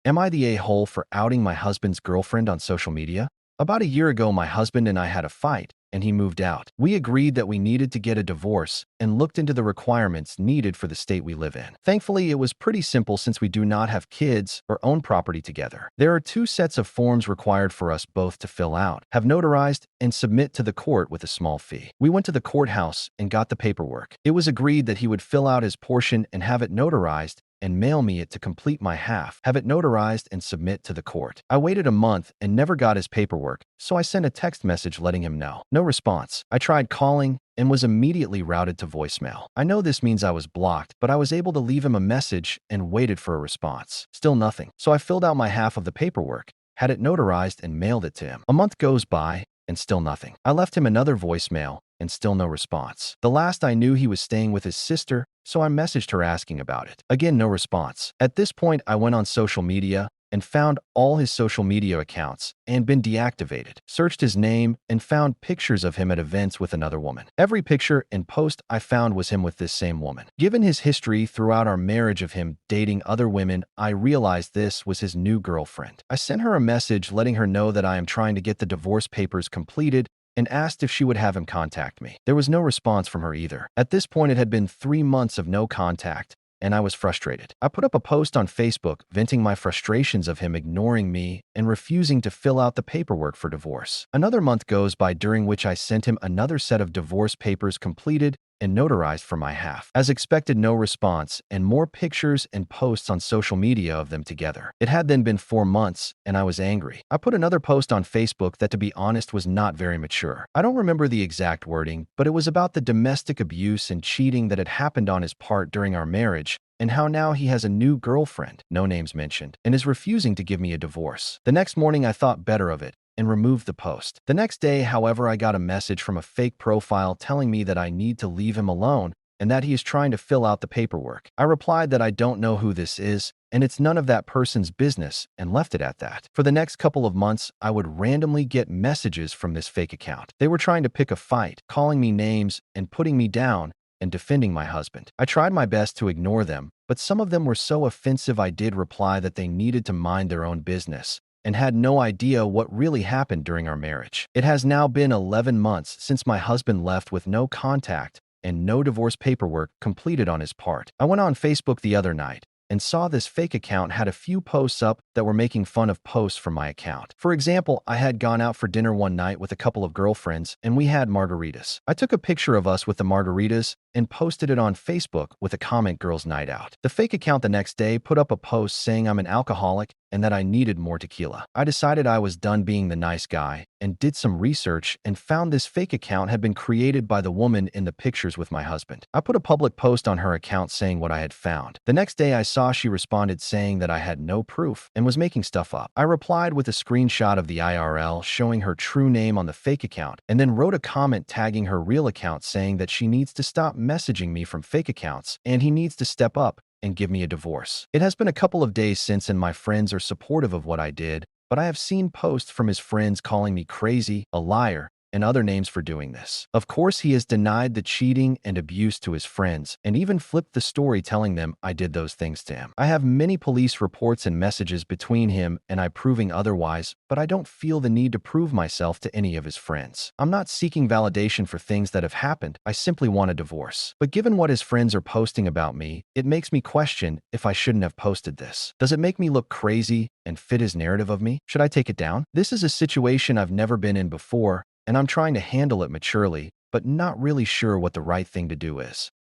Am I the a-hole for outing my husband's girlfriend on social media? About a year ago, my husband and I had a fight, and he moved out. We agreed that we needed to get a divorce and looked into the requirements needed for the state we live in. Thankfully, it was pretty simple since we do not have kids or own property together. There are two sets of forms required for us both to fill out, have notarized, and submit to the court with a small fee. We went to the courthouse and got the paperwork. It was agreed that he would fill out his portion and have it notarized and mail me it to complete my half, have it notarized, and submit to the court. I waited a month and never got his paperwork, so I sent a text message letting him know. No response. I tried calling and was immediately routed to voicemail. I know this means I was blocked, but I was able to leave him a message and waited for a response. Still nothing. So I filled out my half of the paperwork, had it notarized, and mailed it to him. A month goes by and still nothing. I left him another voicemail and still no response. The last I knew, he was staying with his sister, so I messaged her asking about it. Again, no response. At this point, I went on social media and found all his social media accounts and been deactivated, searched his name, and found pictures of him at events with another woman. Every picture and post I found was him with this same woman. Given his history throughout our marriage of him dating other women, I realized this was his new girlfriend. I sent her a message letting her know that I am trying to get the divorce papers completed and asked if she would have him contact me. There was no response from her either. At this point, it had been 3 months of no contact, and I was frustrated. I put up a post on Facebook venting my frustrations of him ignoring me and refusing to fill out the paperwork for divorce. Another month goes by, during which I sent him another set of divorce papers completed and notarized for my half. As expected, no response, and more pictures and posts on social media of them together. It had then been 4 months, and I was angry. I put another post on Facebook that, to be honest, was not very mature. I don't remember the exact wording, but it was about the domestic abuse and cheating that had happened on his part during our marriage, and how now he has a new girlfriend, no names mentioned, and is refusing to give me a divorce. The next morning, I thought better of it and removed the post. The next day, however, I got a message from a fake profile telling me that I need to leave him alone and that he is trying to fill out the paperwork. I replied that I don't know who this is and it's none of that person's business, and left it at that. For the next couple of months, I would randomly get messages from this fake account. They were trying to pick a fight, calling me names and putting me down and defending my husband. I tried my best to ignore them, but some of them were so offensive I did reply that they needed to mind their own business and had no idea what really happened during our marriage. It has now been 11 months since my husband left with no contact and no divorce paperwork completed on his part. I went on Facebook the other night and saw this fake account had a few posts up that were making fun of posts from my account. For example, I had gone out for dinner one night with a couple of girlfriends and we had margaritas. I took a picture of us with the margaritas and posted it on Facebook with a comment, "Girls Night Out." The fake account the next day put up a post saying I'm an alcoholic and that I needed more tequila. I decided I was done being the nice guy and did some research and found this fake account had been created by the woman in the pictures with my husband. I put a public post on her account saying what I had found. The next day I saw she responded saying that I had no proof and was making stuff up. I replied with a screenshot of the IRL showing her true name on the fake account and then wrote a comment tagging her real account saying that she needs to stop messaging me from fake accounts and he needs to step up and give me a divorce. It has been a couple of days since and my friends are supportive of what I did, but I have seen posts from his friends calling me crazy, a liar, and other names for doing this. Of course, he has denied the cheating and abuse to his friends and even flipped the story telling them I did those things to him. I have many police reports and messages between him and I proving otherwise, but I don't feel the need to prove myself to any of his friends. I'm not seeking validation for things that have happened. I simply want a divorce. But given what his friends are posting about me, it makes me question if I shouldn't have posted this. Does it make me look crazy and fit his narrative of me? Should I take it down? This is a situation I've never been in before, and I'm trying to handle it maturely, but not really sure what the right thing to do is.